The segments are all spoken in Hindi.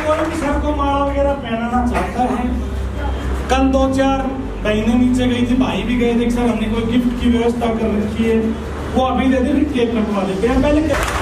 कोई भी सर को माला वगैरह पहनाना चाहता है। कल 2-4 बहनें नीचे गई थी, भाई भी गए थे, सर हमने कोई गिफ्ट की व्यवस्था कर रखी है, वो अभी दे दे, फिर केक कटवा देते हैं पहले।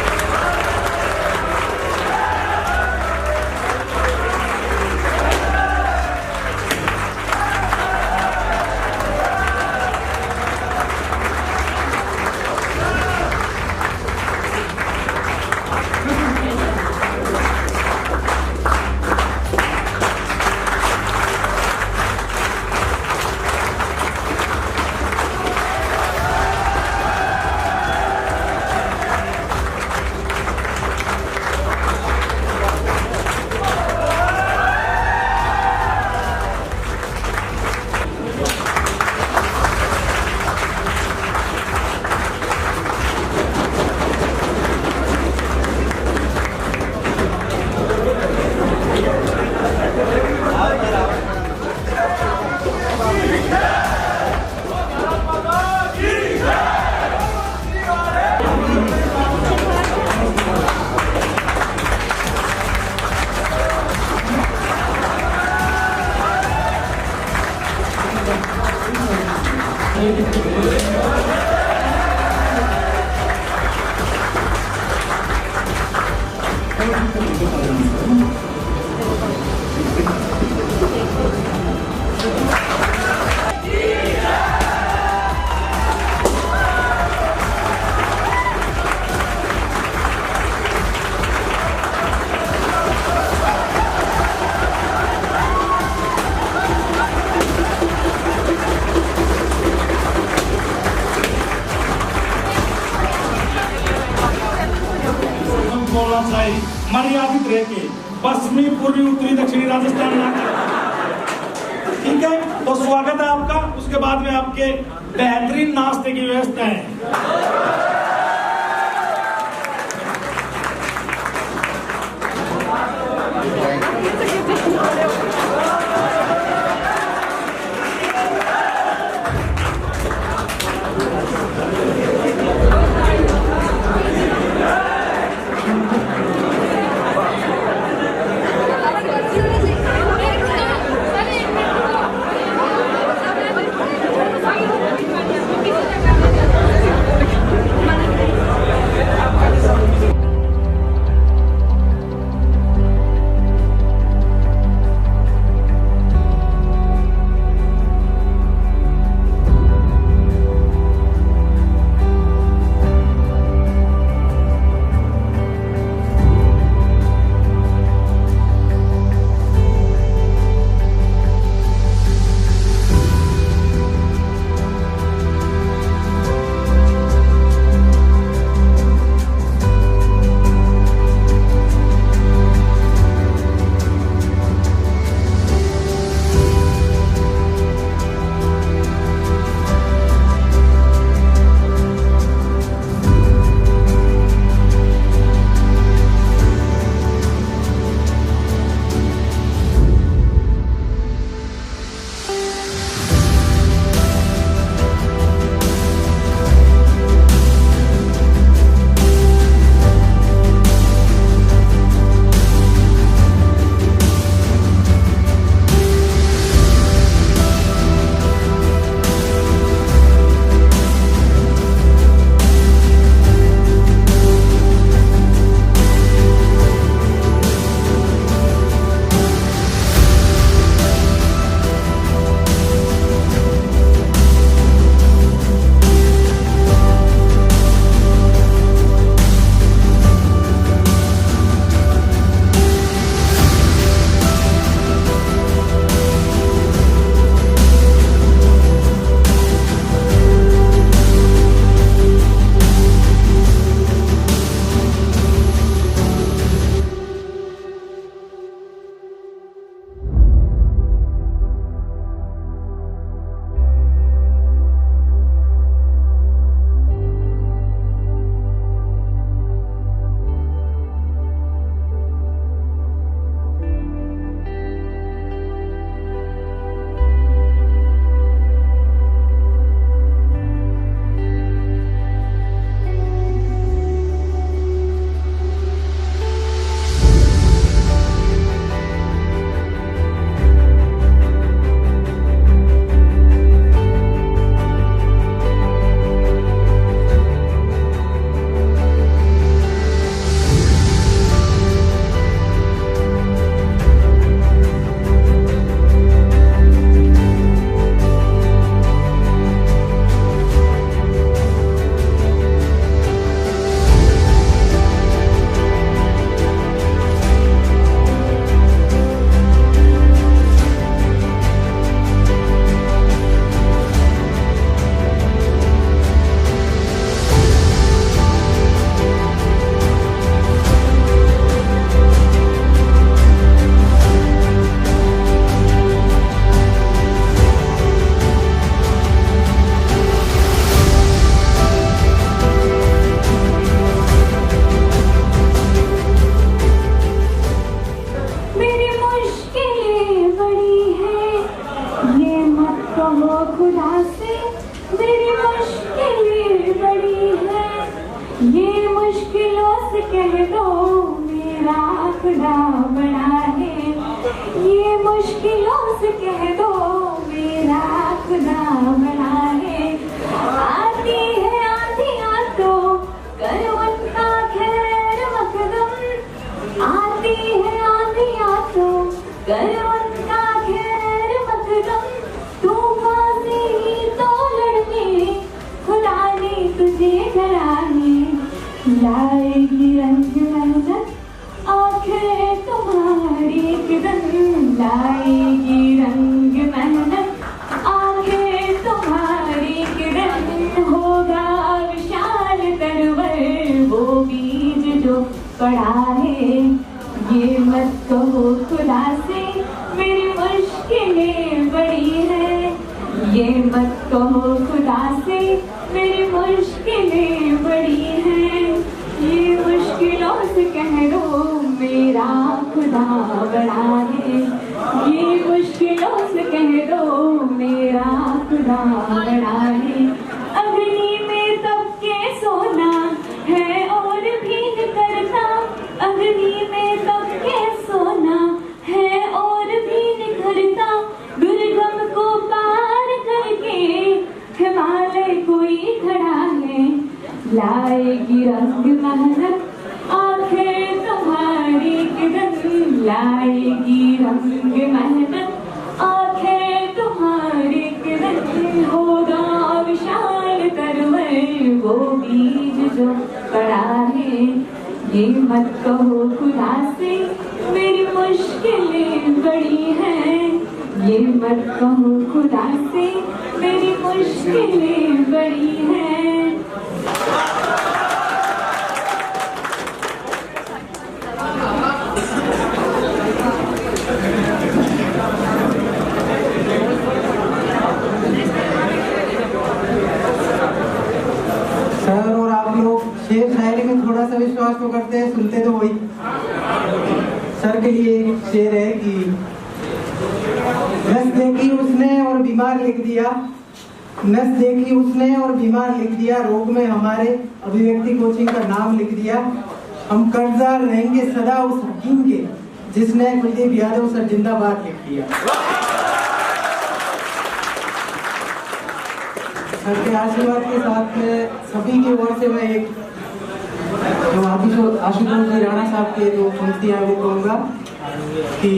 मर्यादित रह के पश्चिमी, पूर्वी, उत्तरी, दक्षिणी राजस्थान ना, ठीक है। तो स्वागत है आपका। उसके बाद में आपके बेहतरीन नाश्ते की व्यवस्था है। से कह दो मेरा खुदा बड़ा है, ये मुश्किलों से कह दो मेरा खुदा बड़ा है। आती है आंधियाँ तो कर उनका खैर मकदम, आती है आंधियाँ तो कर उनका खैर मकदम। तूफान से ही तो लड़ने खुदा ने तुझे डरा है, लाएगी रंग मेहनत आखिर तुम्हारी एक दिन, लाएगी रंग मेहनत आखिर तुम्हारी एक दिन। होगा विशाल तरवर वो बीज जो पड़ा है, ये मत कहो खुदा से मेरी मुश्किलें बड़ी है, ये मत कहो खुदा से मेरी मुश्किलें बड़ी हैं। ये मुश्किलों से कह दो मेरा खुदा बड़ा है, ये मुश्किलों से कह दो मेरा खुदा बड़ा है। अग्नि में तब के सोना है और भी निकलता, अग्नि में तब के सोना है और भी निखरता। दुर्गम को पार करके हिमालय कोई खड़ा है, लाएगी रंग मेहनत आखिर तुम्हारी किरण, लाएगी रंग मेहनत आखिर तुम्हारी किरण। होगा विशाल तरवर वो बीज जो पड़ा है, ये मत कहो खुदा से मेरी मुश्किलें बड़ी हैं, ये मत कहो खुदा से मेरी मुश्किलें बड़ी हैं। सर और आप लोग शेर शायरी में थोड़ा सा विश्वास तो करते हैं, सुनते तो वही। सर के लिए एक शेर है कि नस देखी उसने और बीमार लिख दिया, नस देखी उसने और बीमार लिख दिया, रोग में हमारे अभिव्यक्ति कोचिंग का नाम लिख दिया। हम कर्जदार रहेंगे सदा उस हकीम के जिसने कुलदीप यादव सर जिंदाबाद लिख दिया। सर के आशीर्वाद के साथ में सभी की ओर से मैं एक जो आशुतोष जी राणा साहब के जो पंक्तियां वो कहूँगा कि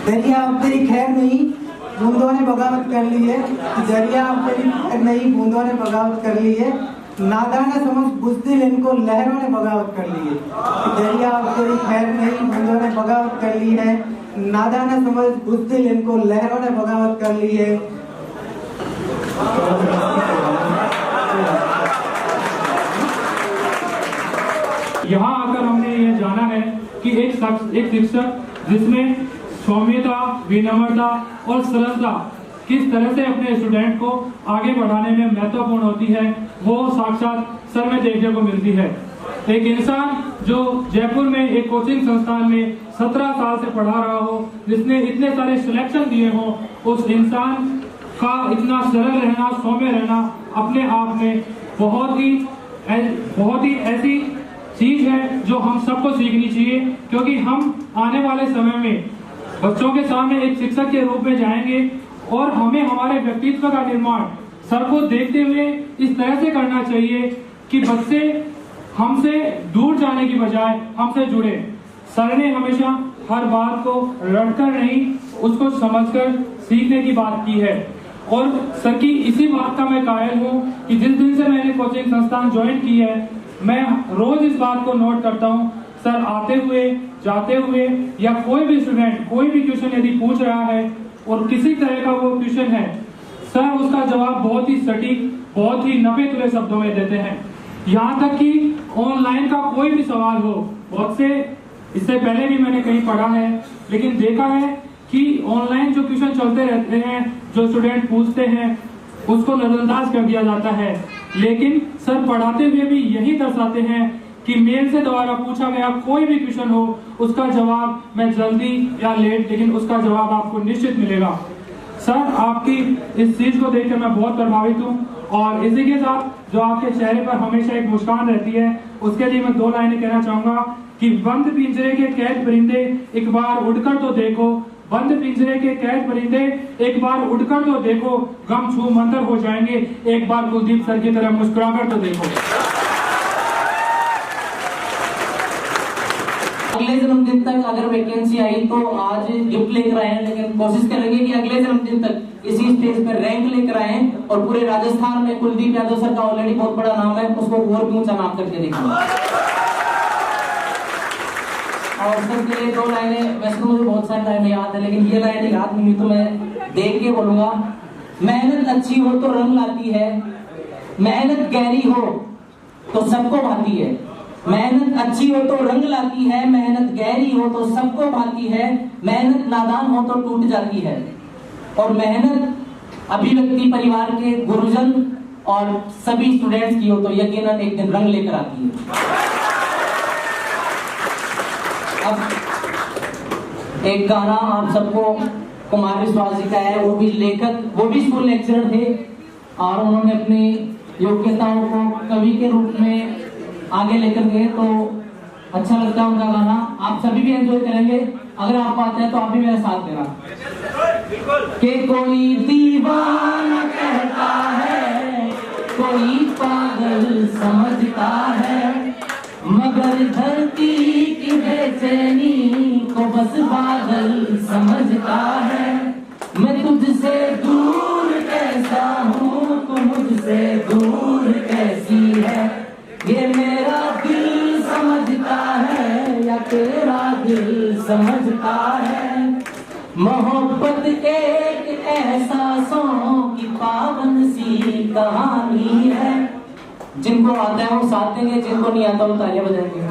दरिया अब तेरी खैर नहीं बूंदों ने बगावत कर ली है, दरिया अब तेरी खैर नहीं बूंदों ने बगावत कर ली है, नादान समझ बुज़दिल इनको लहरों ने बगावत कर ली है। दरिया अब तेरी खैर नहीं बूंदों ने बगावत कर ली है, नादान समझ बुज़दिल इनको लहरों ने बगावत कर ली है। यहाँ आकर हमने ये जाना है कि एक शिक्षक जिसमें सौम्यता, विनम्रता और सरलता किस तरह से अपने स्टूडेंट को आगे बढ़ाने में महत्वपूर्ण होती है, वो साक्षात सर में देखने को मिलती है। एक इंसान जो जयपुर में एक कोचिंग संस्थान में 17 साल से पढ़ा रहा हो, जिसने इतने सारे सिलेक्शन दिए हो, उस इंसान का इतना सरल रहना, सौम्य रहना अपने आप में बहुत ही ऐसी चीज है जो हम सबको सीखनी चाहिए। क्योंकि हम आने वाले समय में बच्चों के सामने एक शिक्षक के रूप में जाएंगे और हमें हमारे व्यक्तित्व का निर्माण सर को देखते हुए इस तरह से करना चाहिए कि बच्चे हमसे दूर जाने की बजाय हमसे जुड़े। सर ने हमेशा हर बात को रटकर नहीं, उसको समझकर सीखने की बात की है। और सर की इसी बात का मैं कायल हूँ कि जिस दिन से मैंने कोचिंग संस्थान ज्वाइन की है, मैं रोज इस बात को नोट करता हूँ। सर आते हुए, जाते हुए या कोई भी स्टूडेंट कोई भी क्वेश्चन यदि पूछ रहा है और किसी तरह का वो क्वेश्चन है, सर उसका जवाब बहुत ही सटीक, बहुत ही नपे तुले शब्दों में देते हैं। यहाँ तक कि ऑनलाइन का कोई भी सवाल हो, बहुत से इससे पहले भी मैंने कहीं पढ़ा है, लेकिन देखा है कि ऑनलाइन जो क्वेश्चन चलते रहते हैं, जो स्टूडेंट पूछते हैं, उसको नजरअंदाज कर दिया जाता है। लेकिन सर पढ़ाते हुए भी यही दर्शाते हैं कि मेल से दोबारा पूछा गया कोई भी क्वेश्चन हो, उसका जवाब मैं जल्दी या लेट, लेकिन उसका जवाब आपको निश्चित मिलेगा। सर आपकी इस चीज को देखकर मैं बहुत प्रभावित हूँ और इसी के साथ जो आपके चेहरे पर हमेशा एक मुस्कान रहती है, उसके लिए मैं 2 लाइनें कहना चाहूंगा कि बंद पिंजरे के कैद परिंदे एक बार उड़कर तो देखो, बंद पिंजरे के कैद परिंदे एक बार उड़कर तो देखो, गम छू मंतर हो जाएंगे, एक बार कुलदीप सर की तरह मुस्कुराकर तो देखो। अगले जन्मदिन तक अगर वैकेंसी आई तो आज गिफ्ट लेकर आए हैं, लेकिन कोशिश करेंगे कि अगले जन्मदिन तक इसी स्टेज पर रैंक लेकर आए और पूरे राजस्थान में कुलदीप यादव सर का ऑलरेडी बहुत बड़ा नाम है, उसको और भी ऊंचा नाम करके दिखाएं। और सबके लिए 2 लाइनें, वैसे तो मुझे बहुत सारे लाइनें याद है, लेकिन ये लाइनें याद नहीं तो मैं देख के बोलूंगा। मेहनत अच्छी हो तो रंग लाती है, मेहनत गहरी हो तो सबको भाती है, मेहनत अच्छी हो तो रंग लाती है, मेहनत गहरी हो तो सबको भाती है, मेहनत नादान हो तो टूट जाती है, और मेहनत अभिव्यक्ति परिवार के गुरुजन और सभी स्टूडेंट्स की हो तो यकीनन एक दिन रंग लेकर आती है। अब एक गाना आप सबको कुमार विश्वास जी का है, वो भी लेखक, वो भी स्कूल लेक्चरर थे और उन्होंने अपनी योग्यताओं को कवि के रूप में आगे लेकर गए, तो अच्छा लगता है उनका गाना, आप सभी भी एंजॉय करेंगे। अगर आपको आता है तो आप भी मेरा साथ देना। कि कोई दीवाना कहता है, कोई पागल समझता है, मगर धरती की बेचैनी को बस बादल समझता है। मैं तुझसे दूर कैसा हूँ, तू मुझसे दूर कैसी है, ये मेरा दिल समझता है या तेरा दिल समझता है। मोहब्बत एक एहसासों की पावन सी कहानी है। जिनको आता है वो साथ देंगे, जिनको नहीं आता वो तालियां बजाएंगे।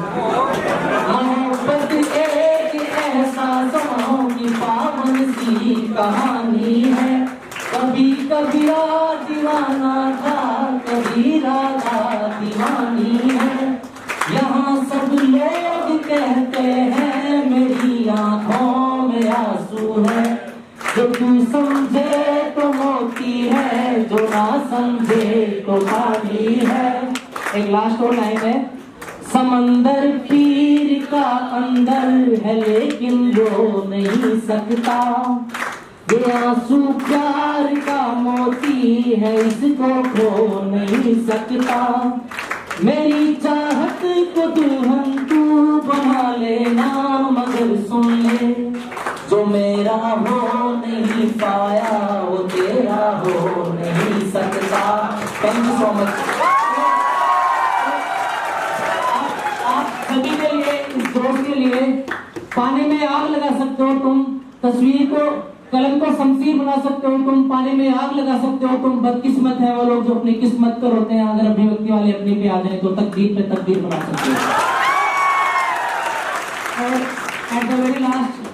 मोहब्बत एक एहसासों की पावन सी कहानी है। कभी कबीरा दीवाना था, कभी राधा दीवानी है। यहाँ सब लोग कहते हैं मेरी आंखों में आंसू है। जो तू समझे तो मोती है, जो ना समझे तो पानी है। एक लास्ट और लाइन है। समंदर पीर का अंदर है लेकिन रो नहीं सकता, ये आंसू प्यार का मोती है इसको खो नहीं सकता। मेरी चाहत को दुल्हन तू बना लेना, मगर सुन ले जो मेरा हो नहीं पाया वो तेरा हो नहीं सकता। Thank you so much. आप सभी के लिए, इस दोस्त के लिए, पानी में आग लगा सकते हो तुम, तस्वीर को, कलम को शमशीर बना सकते हो तुम, पानी में आग लगा सकते हो तुम। बदकिस्मत है वो लोग जो अपनी किस्मत पर होते हैं, अगर अभिव्यक्ति वाले अपनी पे आ जाए तो तकदीर पे तकदीर बना सकते हो। और एट द वेरी लास्ट,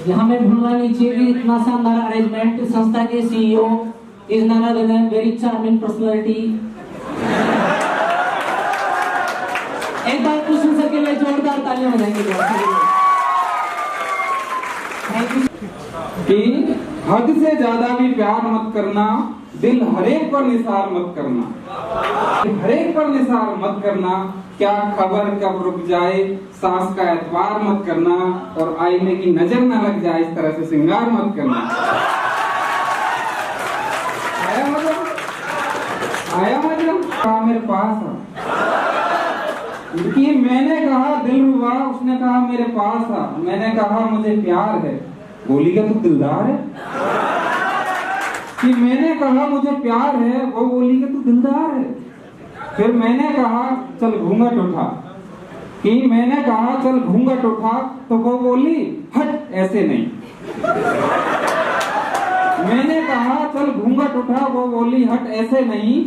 यहाँ में भूलना नहीं चाहिए कि इतना शानदार अरेंजमेंट संस्था के CEO is none other than very charming personality. एक बार कृष्ण सर के लिए जोरदार तालियां बजाएंगे। Thank you. कि हद से ज्यादा भी प्यार मत करना, दिल हरेक पर निसार मत करना, हरेक पर निसार मत करना। क्या खबर कब रुक जाए, सांस का एतबार मत करना, और आईने की नजर न लग जाए इस तरह से श्रृंगार मत करना। आया मजा, आया मजा। कहा मेरे पास आ, कि मैंने कहा दिल रुबा, उसने कहा मेरे पास आ। मैंने कहा मुझे प्यार है, बोली क्या तू दिलदार है। कि मैंने कहा मुझे प्यार है, वो बोली कि तू दिलदार है। फिर मैंने कहा चल घूंघट उठा, कि मैंने कहा चल घूंघट उठा, तो वो बोली हट ऐसे नहीं। मैंने कहा चल घूंघट उठा, वो बोली हट ऐसे नहीं।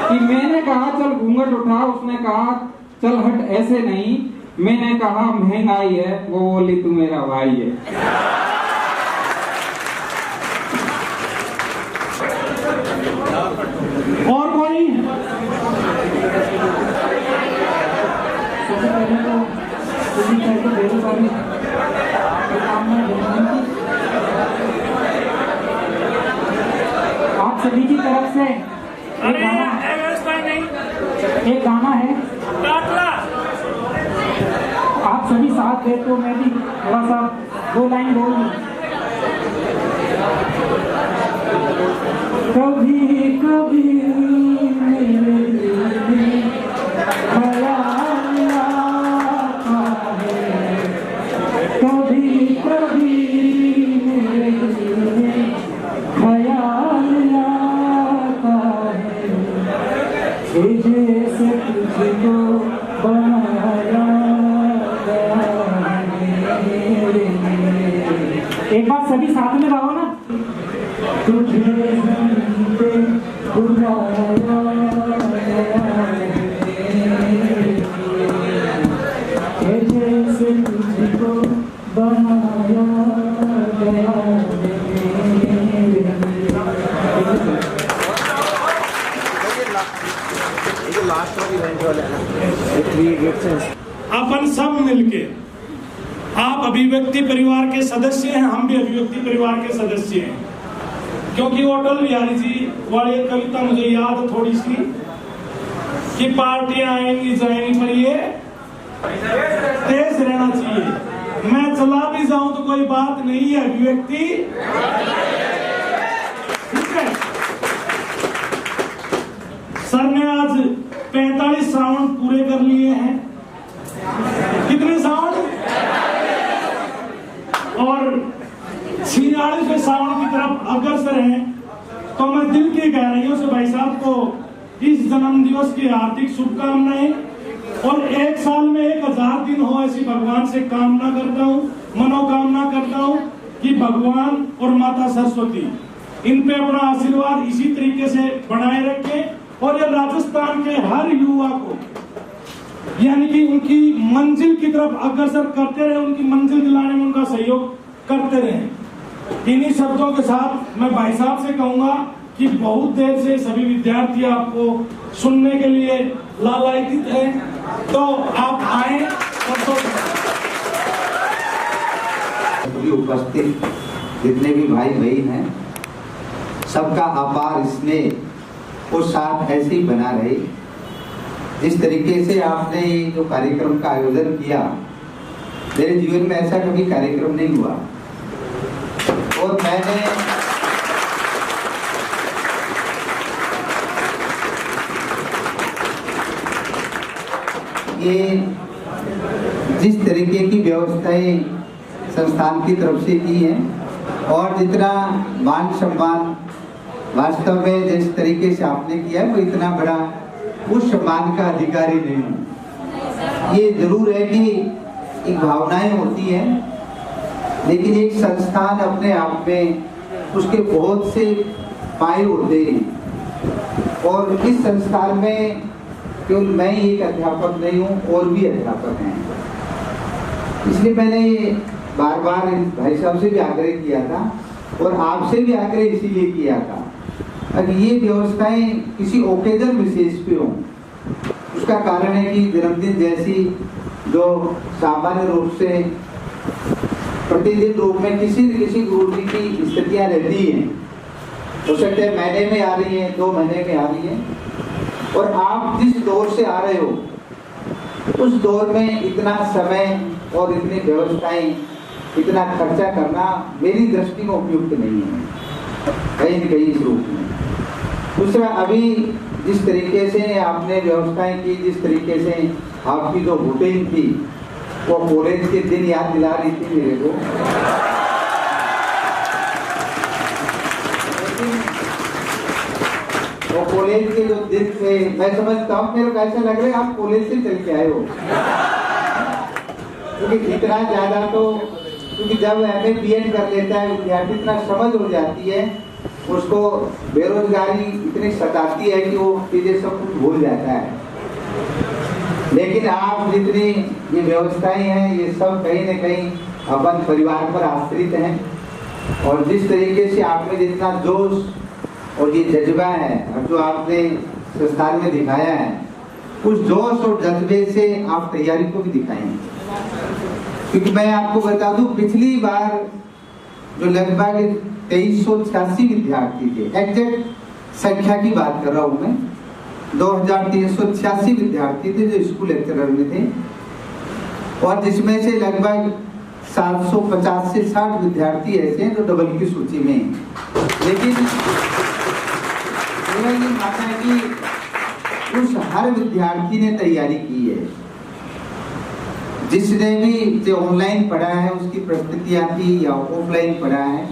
कि मैंने कहा चल घूंघट उठा, उसने कहा चल हट ऐसे नहीं। मैंने कहा महंगाई है, वो बोली तू मेरा भाई है। और कोई? सबसे पहले तो सभी की तरफ से एक गाना है, आप सभी साथ दे तो मैं भी थोड़ा सा 2 लाइन बोल दूं। कभी कभी मेरे दिल में ख्याल आता है, कभी कभी मेरे दिल में ख्याल आता है, जैसे तुझको बनाया गया है। एक बार सभी साथ में गाओ ना। तुझे ज़मीन पे बुलाया गया है, जैसे तुझको बनाया गया है। अपन सब मिलके, आप अभिव्यक्ति परिवार के सदस्य हैं, हम भी अभिव्यक्ति परिवार के सदस्य हैं, क्योंकि अटल बिहारी जी वाली कविता मुझे याद थोड़ी सी कि पार्टियां आएंगी जाएंगी पर ये तेज रहना चाहिए। मैं चला भी जाऊं तो कोई बात नहीं है, अभिव्यक्ति ठीक है। सर ने आज 45 राउंड पूरे कर लिए हैं। कितने साउंड? और 46वें साउंड की तरफ अग्रसर हैं। तो मैं दिल की गहराइयों से भाई साहब को इस जन्म दिवस की हार्दिक शुभकामनाएं, और 1 साल में 1000 दिन हो ऐसी भगवान से कामना करता हूँ, मनोकामना करता हूँ कि भगवान और माता सरस्वती इन पे अपना आशीर्वाद इसी तरीके से बनाए रखें, और ये राजस्थान के हर युवा को यानी कि उनकी मंजिल की तरफ अग्रसर करते रहे, उनकी मंजिल दिलाने में उनका सहयोग करते रहे। इन्हीं शब्दों के साथ मैं भाई साहब से कहूंगा कि बहुत देर से सभी विद्यार्थी आपको सुनने के लिए लालायित हैं, तो आप आए। सभी उपस्थित जितने भी भाई बहन हैं, सबका अपार स्नेह और साथ ऐसे ही बना रहे। जिस तरीके से आपने जो कार्यक्रम का आयोजन किया, मेरे जीवन में ऐसा कभी कार्यक्रम नहीं हुआ। और मैंने ये जिस तरीके की व्यवस्थाएं संस्थान की तरफ से की हैं, और जितना मान सम्मान वास्तव में जिस तरीके से आपने किया है, वो इतना बड़ा उस सम्मान का अधिकारी नहीं हूँ। ये जरूर है कि एक भावनाएं होती हैं, लेकिन एक संस्थान अपने आप में उसके बहुत से पाए होते हैं, और इस संस्थान में केवल मैं ही एक अध्यापक नहीं हूँ, और भी अध्यापक हैं। इसलिए मैंने बार बार भाई साहब से भी आग्रह किया था, और आपसे भी आग्रह इसीलिए किया था कि ये व्यवस्थाएं किसी ओकेजन विशेष पे हों। उसका कारण है कि जन्मदिन जैसी जो सामान्य रूप से प्रतिदिन रूप में किसी न किसी गुरु जी की स्थितियां रहती हैं, हो सकता है महीने में आ रही है, 2 महीने में आ रही है, और आप जिस दौर से आ रहे हो उस दौर में इतना समय और इतनी व्यवस्थाएं, इतना खर्चा करना मेरी दृष्टि में उपयुक्त नहीं है कहीं न कहीं इस रूप में। दूसरा, अभी जिस तरीके से आपने व्यवस्थाएं की, जिस तरीके से आपकी जो वोटिंग थी, वो कॉलेज के दिन याद दिला रही थी मेरे को। वो कॉलेज के जो दिन थे, मैं समझता हूँ मेरे को ऐसा लग रहा है आप कॉलेज से चल के आए हो, क्योंकि इतना ज्यादा तो, क्योंकि जब MA BEd कर लेता है विद्यार्थी, इतना समझ हो जाती है, उसको बेरोजगारी इतनी सताती है कि वो चीजें सब कुछ भूल जाता है। लेकिन आप जितनी ये व्यवस्थाएं हैं, ये सब कहीं न कहीं अपन परिवार पर आश्रित हैं, और जिस तरीके से आपने जितना जोश और ये जज्बा है, और जो आपने संस्थान में दिखाया है, उस जोश और जज्बे से आप तैयारी को भी दिखाएंगे। क्योंकि मैं आपको बता दूं, पिछली बार जो लगभग 2386 विद्यार्थी थे, एग्जैक्ट संख्या की बात कर रहा हूँ मैं। 2386 विद्यार्थी थे जो स्कूल लेक्चरर में थे, और जिसमें से लगभग 750 से 60 विद्यार्थी ऐसे हैं जो डबल की सूची में हैं। लेकिन मेरा ये मानना है कि उस हर विद्यार्थी ने तैयारी की है। जिसने भी जो ऑनलाइन पढ़ा है उसकी प्रस्तुतियां थी या ऑफलाइन पढ़ा है,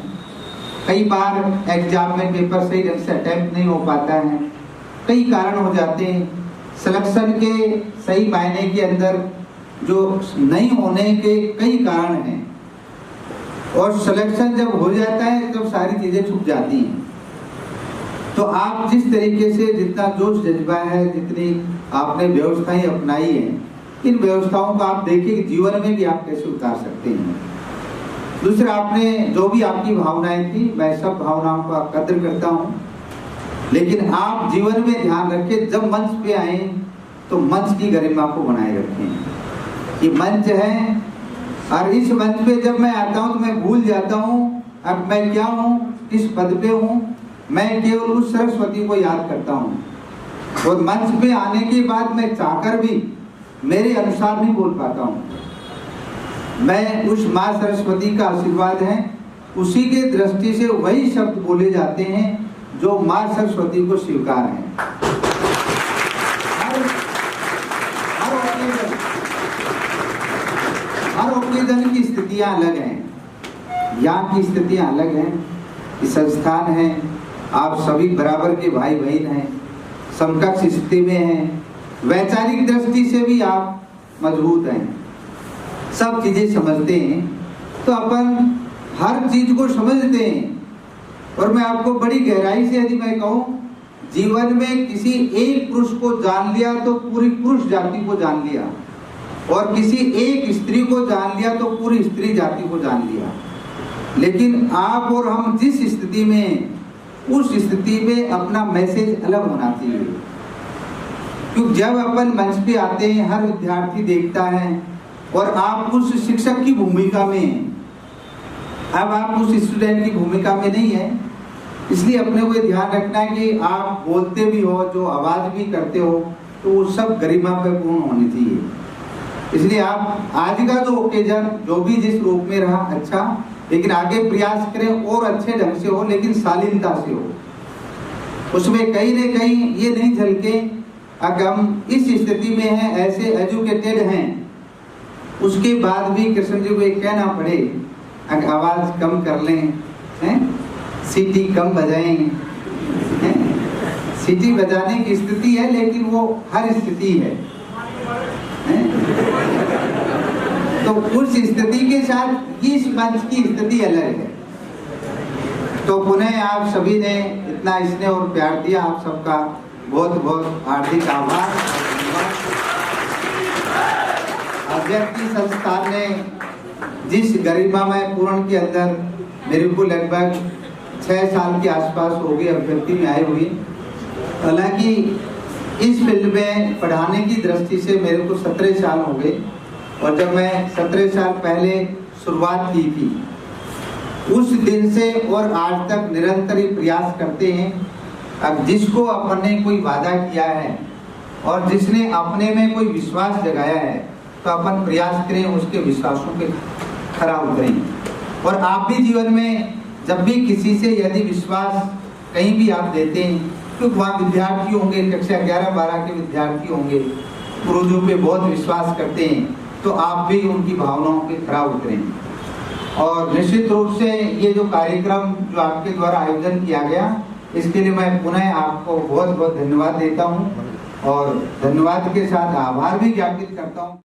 कई बार एग्जाम में पेपर सही ढंग से अटेम्प्ट नहीं हो पाता है, कई कारण हो जाते हैं। सिलेक्शन के सही मायने के अंदर जो नहीं होने के कई कारण हैं, और सिलेक्शन जब हो जाता है तब सारी चीजें छुप जाती हैं। तो आप जिस तरीके से जितना जोश जज्बा है, जितनी आपने व्यवस्थाएं अपनाई हैं, इन व्यवस्थाओं को आप देखिए कि जीवन में भी आप कैसे उतार सकते हैं। दूसरा, आपने जो भी आपकी भावनाएं थी, मैं सब भावनाओं का कद्र करता हूं, लेकिन आप जीवन में ध्यान रखें, जब मंच पे आए तो मंच की गरिमा को बनाए रखें। ये मंच है, और इस मंच पे जब मैं आता हूं तो मैं भूल जाता हूं अब मैं क्या हूं, किस पद पे हूं। मैं केवल उस सरस्वती को याद करता हूं, और मंच पे आने के बाद मैं चाहकर भी मेरे अनुसार नहीं बोल पाता हूं। मैं उस माँ सरस्वती का आशीर्वाद है, उसी के दृष्टि से वही शब्द बोले जाते हैं जो माँ सरस्वती को स्वीकार है। हर ओकेजन की स्थितियां अलग हैं, यहाँ की स्थितियां अलग हैं। इस संस्थान है, आप सभी बराबर के भाई बहन हैं, समकक्ष स्थिति में हैं, वैचारिक दृष्टि से भी आप मजबूत हैं, सब चीजें समझते हैं। तो अपन हर चीज को समझते हैं, और मैं आपको बड़ी गहराई से यदि मैं कहूं, जीवन में किसी एक पुरुष को जान लिया तो पूरी पुरुष जाति को जान लिया, और किसी एक स्त्री को जान लिया तो पूरी स्त्री जाति को जान लिया। लेकिन आप और हम जिस स्थिति में, उस स्थिति में अपना मैसेज अलग होना चाहिए। क्योंकि जब अपन मंच पे आते हैं, हर विद्यार्थी देखता है, और आप उस शिक्षक की भूमिका में हैं, अब आप उस स्टूडेंट की भूमिका में नहीं है। इसलिए अपने को ध्यान रखना है कि आप बोलते भी हो, जो आवाज भी करते हो, तो वो सब गरिमा पे पूर्ण होनी चाहिए। इसलिए आप आज का जो ओकेजन जो भी जिस रूप में रहा अच्छा, लेकिन आगे प्रयास करें और अच्छे ढंग से हो, लेकिन शालीनता से हो। उसमें कहीं न कहीं ये नहीं झलके अगर हम इस स्थिति में हैं, ऐसे एजुकेटेड हैं, उसके बाद भी कृष्ण जी को एक कहना पड़े अगर आवाज कम कर लें, हैं, सीटी कम बजाएं, सीटी बजाने की स्थिति है, लेकिन वो हर स्थिति है, तो उस स्थिति के साथ इस मंच की स्थिति अलग है। तो पुनः आप सभी ने इतना स्नेह और प्यार दिया, आप सबका बहुत बहुत हार्दिक आभार। अभ्यर्थी संस्थान ने जिस गरिमामय पूर्ण के अंदर मेरे को लगभग 6 साल के आसपास हो गए अभ्यर्थी में आए हुए। हालांकि इस फील्ड में पढ़ाने की दृष्टि से मेरे को 17 साल हो गए, और जब मैं 17 साल पहले शुरुआत की थी, उस दिन से और आज तक निरंतर ही प्रयास करते हैं। अब जिसको अपन ने कोई वादा किया है और जिसने अपने में कोई विश्वास जगाया है, तो अपन प्रयास करें उसके विश्वासों पे खरा उतरें। और आप भी जीवन में जब भी किसी से यदि विश्वास कहीं भी आप देते हैं, क्योंकि वहाँ विद्यार्थी होंगे, कक्षा 11-12 के विद्यार्थी होंगे, पूर्वजों पे बहुत विश्वास करते हैं, तो आप भी उनकी भावनाओं पे खरा उतरें। और निश्चित रूप से ये जो कार्यक्रम जो आपके द्वारा आयोजन किया गया, इसके लिए मैं पुनः आपको बहुत बहुत धन्यवाद देता हूँ, और धन्यवाद के साथ आभार भी ज्ञापित करता हूँ।